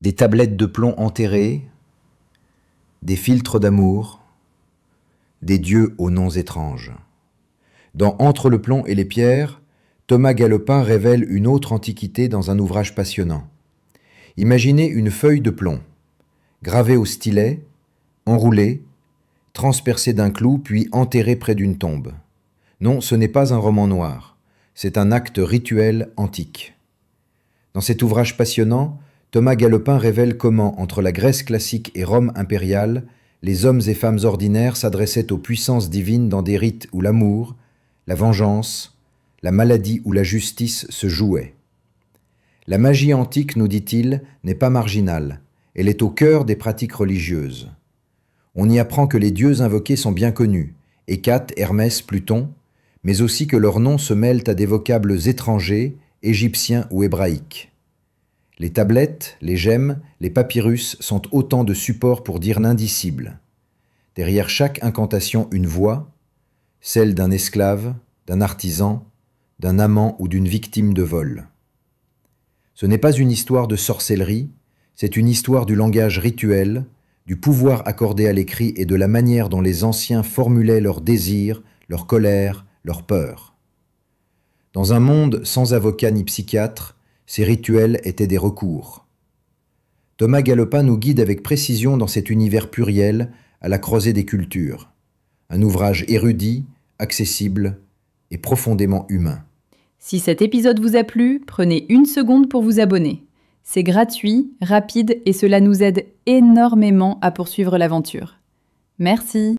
des tablettes de plomb enterrées, des filtres d'amour, des dieux aux noms étranges. Dans Entre le plomb et les pierres, Thomas Galopin révèle une autre antiquité dans un ouvrage passionnant. Imaginez une feuille de plomb, gravée au stylet, enroulée, transpercée d'un clou puis enterrée près d'une tombe. Non, ce n'est pas un roman noir, c'est un acte rituel antique. Dans cet ouvrage passionnant, Thomas Galopin révèle comment, entre la Grèce classique et Rome impériale, les hommes et femmes ordinaires s'adressaient aux puissances divines dans des rites où l'amour, la vengeance, la maladie ou la justice se jouaient. La magie antique, nous dit-il, n'est pas marginale, elle est au cœur des pratiques religieuses. On y apprend que les dieux invoqués sont bien connus, Hécate, Hermès, Pluton, mais aussi que leurs noms se mêlent à des vocables étrangers, égyptiens ou hébraïques. Les tablettes, les gemmes, les papyrus sont autant de supports pour dire l'indicible. Derrière chaque incantation, une voix, celle d'un esclave, d'un artisan, d'un amant ou d'une victime de vol. Ce n'est pas une histoire de sorcellerie, c'est une histoire du langage rituel, du pouvoir accordé à l'écrit et de la manière dont les anciens formulaient leurs désirs, leurs colères, leurs peurs. Dans un monde sans avocat ni psychiatre, ces rituels étaient des recours. Thomas Galopin nous guide avec précision dans cet univers pluriel à la croisée des cultures. Un ouvrage érudit, accessible et profondément humain. Si cet épisode vous a plu, prenez une seconde pour vous abonner. C'est gratuit, rapide et cela nous aide énormément à poursuivre l'aventure. Merci.